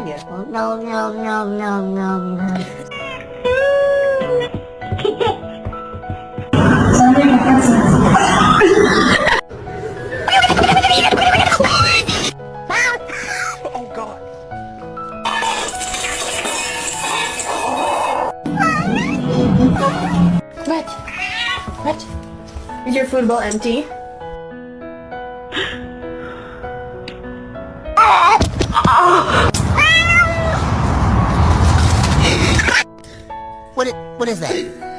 California. No, no, no, no, no, no. Oh God. What? What? Is your food bowl empty? What is that?